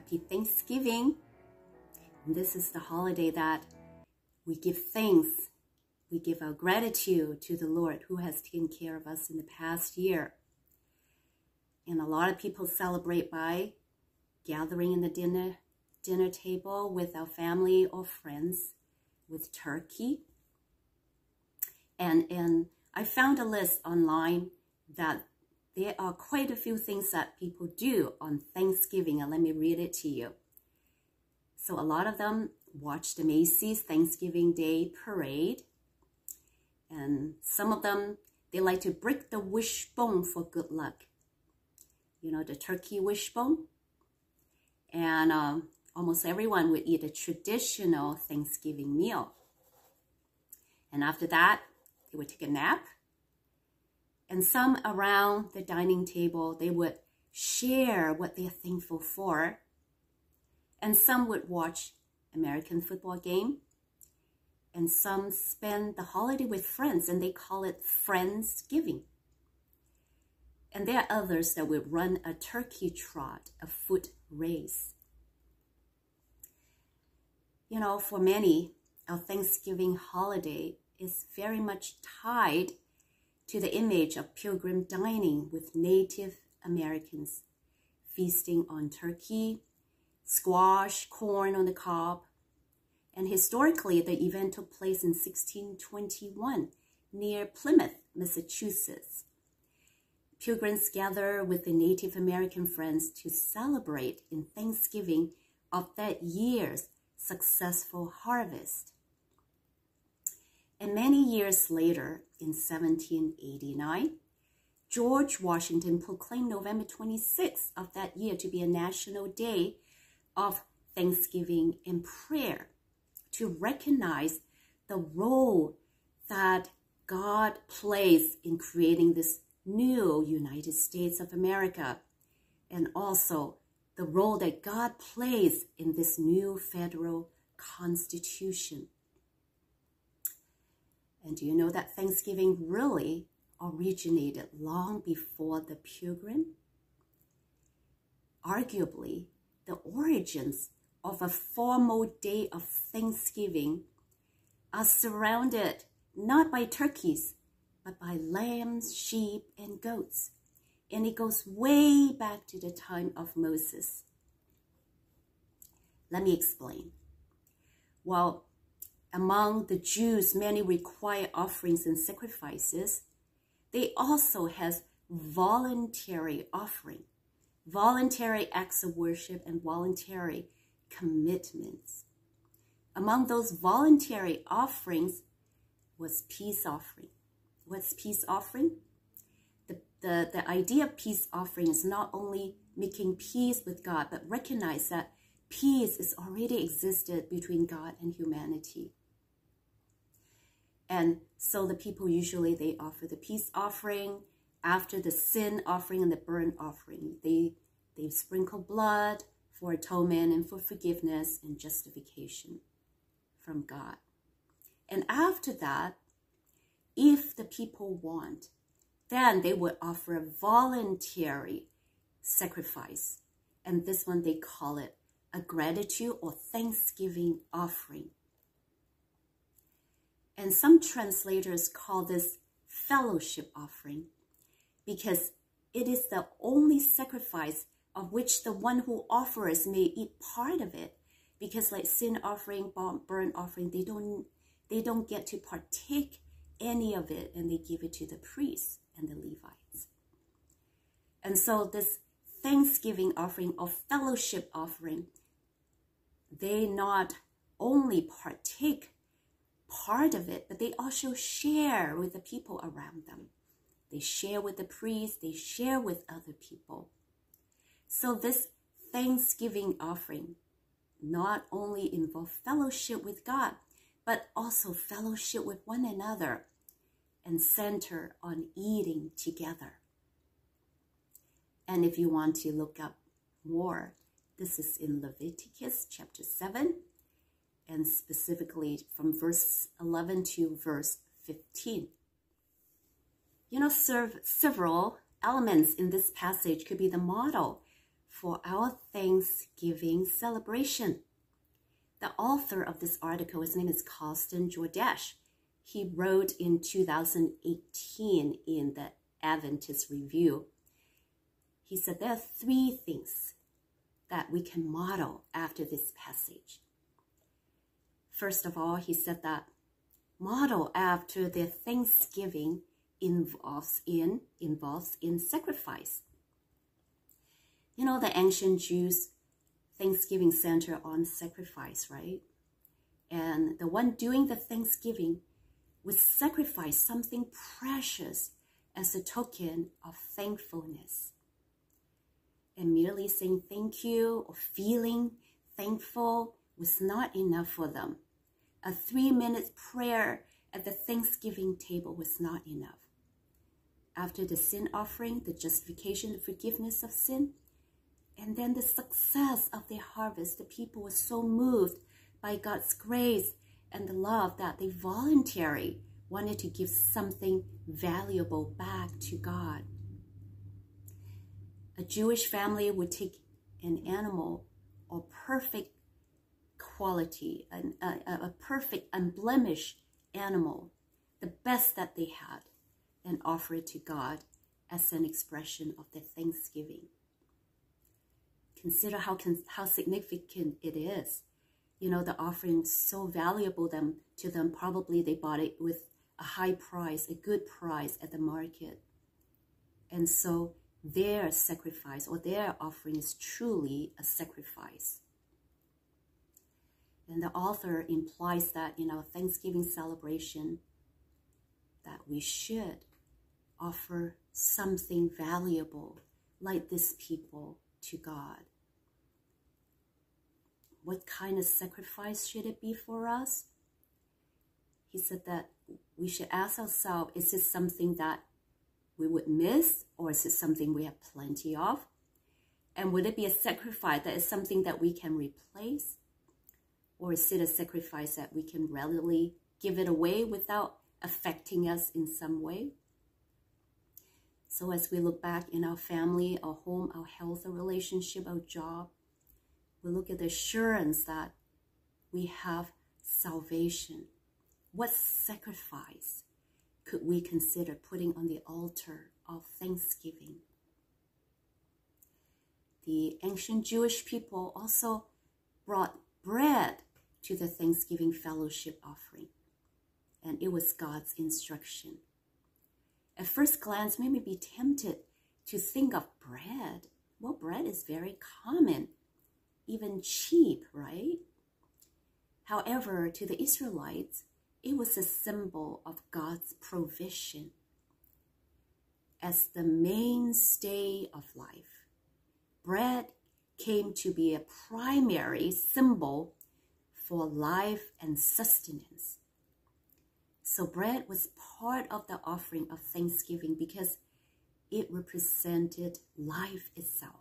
Happy Thanksgiving. This is the holiday that we give thanks. We give our gratitude to the Lord who has taken care of us in the past year. And a lot of people celebrate by gathering in the dinner table with our family or friends with turkey. And I found a list online that there are quite a few things that people do on Thanksgiving, and let me read it to you. So a lot of them watch the Macy's Thanksgiving Day Parade, and some of them, they like to break the wishbone for good luck. You know, the turkey wishbone. And almost everyone would eat a traditional Thanksgiving meal. And after that, they would take a nap. And some around the dining table, they would share what they're thankful for. And some would watch American football game. And some spend the holiday with friends, and they call it Friendsgiving. And there are others that would run a turkey trot, a foot race. You know, for many, our Thanksgiving holiday is very much tied to the image of pilgrim dining with Native Americans feasting on turkey, squash, corn on the cob. And historically, the event took place in 1621 near Plymouth, Massachusetts. Pilgrims gather with the Native American friends to celebrate in Thanksgiving of that year's successful harvest. And many years later, in 1789, George Washington proclaimed November 26th of that year to be a national day of thanksgiving and prayer, to recognize the role that God plays in creating this new United States of America, and also the role that God plays in this new federal constitution. And do you know that Thanksgiving really originated long before the Pilgrim? Arguably, the origins of a formal day of Thanksgiving are surrounded not by turkeys, but by lambs, sheep, and goats. And it goes way back to the time of Moses. Let me explain. Well, among the Jews, many require offerings and sacrifices. They also have voluntary offering, voluntary acts of worship, and voluntary commitments. Among those voluntary offerings was peace offering. What's peace offering? The idea of peace offering is not only making peace with God, but recognize that peace is already existed between God and humanity. And so the people usually, they offer the peace offering after the sin offering and the burnt offering. They sprinkle blood for atonement and for forgiveness and justification from God. And after that, if the people want, then they would offer a voluntary sacrifice. And this one, they call it a gratitude or thanksgiving offering. And some translators call this fellowship offering because it is the only sacrifice of which the one who offers may eat part of it. Because like sin offering, burnt offering, they don't get to partake any of it, and they give it to the priests and the Levites. And so this thanksgiving offering or fellowship offering, they not only partake part of it, but they also share with the people around them. They share with the priests, they share with other people. So this thanksgiving offering not only involves fellowship with God, but also fellowship with one another and center on eating together. And if you want to look up more, this is in Leviticus chapter 7, and specifically from verse 11 to verse 15. You know, several elements in this passage could be the model for our Thanksgiving celebration. The author of this article, his name is Carsten Jordash. He wrote in 2018 in the Adventist Review. He said there are 3 things that we can model after this passage. First of all, he said that model after their Thanksgiving involves in sacrifice. You know, the ancient Jews' Thanksgiving center on sacrifice, right? And the one doing the Thanksgiving would sacrifice something precious as a token of thankfulness. And merely saying thank you or feeling thankful was not enough for them. A 3-minute prayer at the Thanksgiving table was not enough. After the sin offering, the justification, the forgiveness of sin, and then the success of their harvest, the people were so moved by God's grace and the love that they voluntarily wanted to give something valuable back to God. A Jewish family would take an animal or perfect quality, a perfect unblemished animal, the best that they had, and offer it to God as an expression of their thanksgiving. Consider how significant it is. You know, the offering is so valuable to them. Probably they bought it with a high price, a good price at the market. And so their sacrifice or their offering is truly a sacrifice. And the author implies that in our Thanksgiving celebration, that we should offer something valuable like this people to God. What kind of sacrifice should it be for us? He said that we should ask ourselves, is this something that we would miss, or is it something we have plenty of? And would it be a sacrifice that is something that we can replace? Or is it a sacrifice that we can readily give it away without affecting us in some way? So as we look back in our family, our home, our health, our relationship, our job, we look at the assurance that we have salvation. What sacrifice could we consider putting on the altar of thanksgiving? The ancient Jewish people also brought bread to the Thanksgiving fellowship offering, and it was God's instruction. At first glance, we may be tempted to think of bread. Well, bread is very common, even cheap, right? However, to the Israelites, it was a symbol of God's provision as the mainstay of life. Bread came to be a primary symbol for life and sustenance. So bread was part of the offering of thanksgiving because it represented life itself.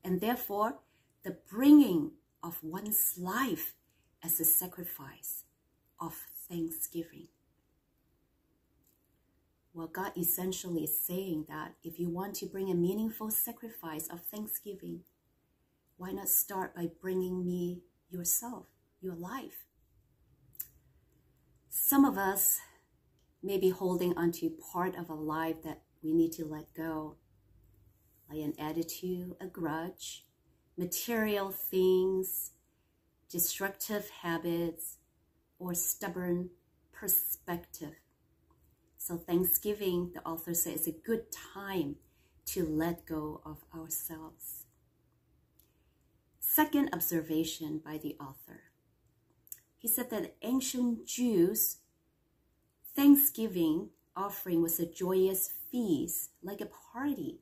And therefore, the bringing of one's life as a sacrifice of thanksgiving. Well, God essentially is saying that if you want to bring a meaningful sacrifice of thanksgiving, why not start by bringing me yourself, your life? Some of us may be holding onto part of a life that we need to let go, like an attitude, a grudge, material things, destructive habits, or stubborn perspective. So Thanksgiving, the author says, is a good time to let go of ourselves. Second observation by the author. He said that ancient Jews' Thanksgiving offering was a joyous feast, like a party.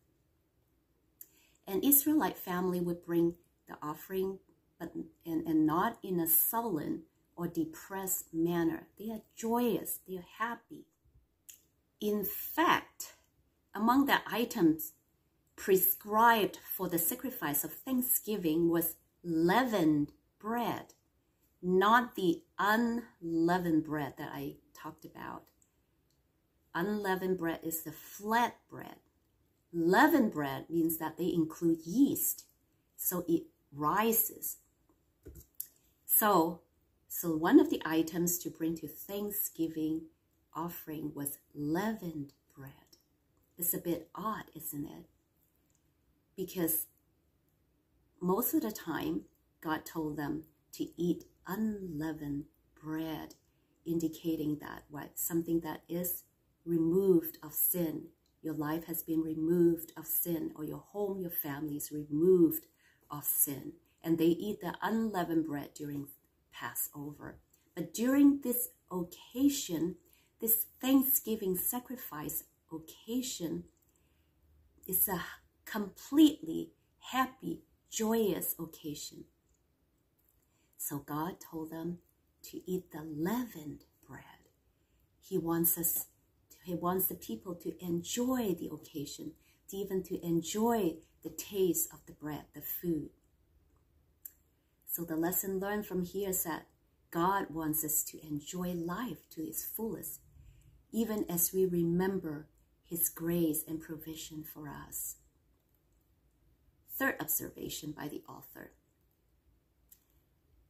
An Israelite family would bring the offering, and not in a sullen or depressed manner. They are joyous, they are happy. In fact, among the items prescribed for the sacrifice of thanksgiving was leavened bread, not the unleavened bread that I talked about. Unleavened bread is the flat bread. Leavened bread means that they include yeast so it rises. So one of the items to bring to Thanksgiving offering was leavened bread. It's a bit odd, isn't it? Because most of the time, God told them to eat unleavened bread, indicating that something that is removed of sin. Your life has been removed of sin, or your home, your family is removed of sin. And they eat the unleavened bread during Passover. But during this occasion, this Thanksgiving sacrifice occasion, is a completely happy, joyous occasion. So God told them to eat the leavened bread. He wants the people to enjoy the occasion, even to enjoy the taste of the bread, the food. So the lesson learned from here is that God wants us to enjoy life to its fullest, even as we remember His grace and provision for us. Third observation by the author.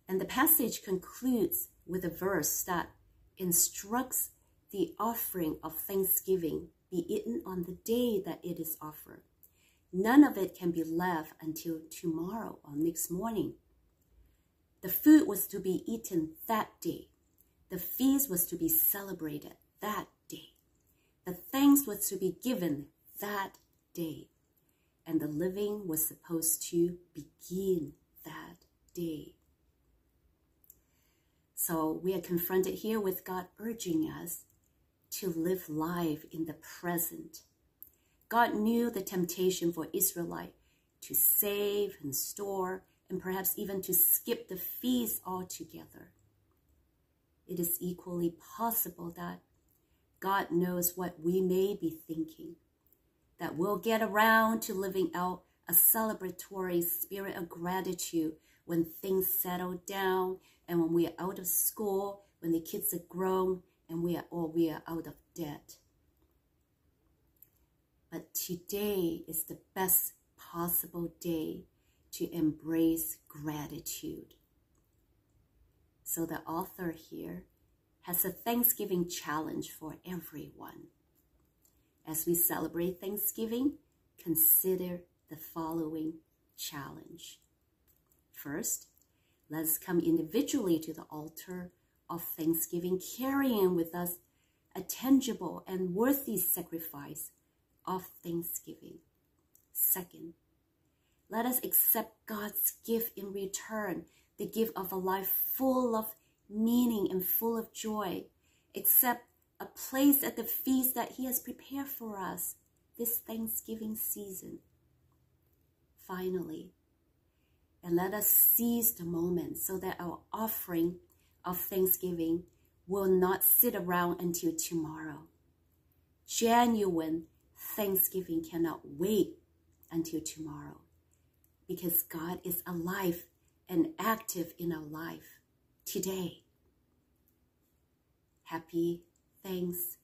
And the passage concludes with a verse that instructs the offering of thanksgiving be eaten on the day that it is offered. None of it can be left until tomorrow or next morning. The food was to be eaten that day. The feast was to be celebrated that day. The thanks was to be given that day. And the living was supposed to begin that day. So we are confronted here with God urging us to live life in the present. God knew the temptation for Israelites to save and store, and perhaps even to skip the feast altogether. It is equally possible that God knows what we may be thinking, that we'll get around to living out a celebratory spirit of gratitude when things settle down and when we are out of school, when the kids are grown, and we are out of debt. But today is the best possible day to embrace gratitude. So the author here has a Thanksgiving challenge for everyone. As we celebrate Thanksgiving, consider the following challenge. First, let's come individually to the altar of Thanksgiving, carrying with us a tangible and worthy sacrifice of thanksgiving. Second, let us accept God's gift in return, the gift of a life full of meaning and full of joy. Accept a place at the feast that He has prepared for us this Thanksgiving season. Finally, and let us seize the moment so that our offering of thanksgiving will not sit around until tomorrow. Genuine thanksgiving cannot wait until tomorrow, because God is alive and active in our life today. Happy Thanksgiving.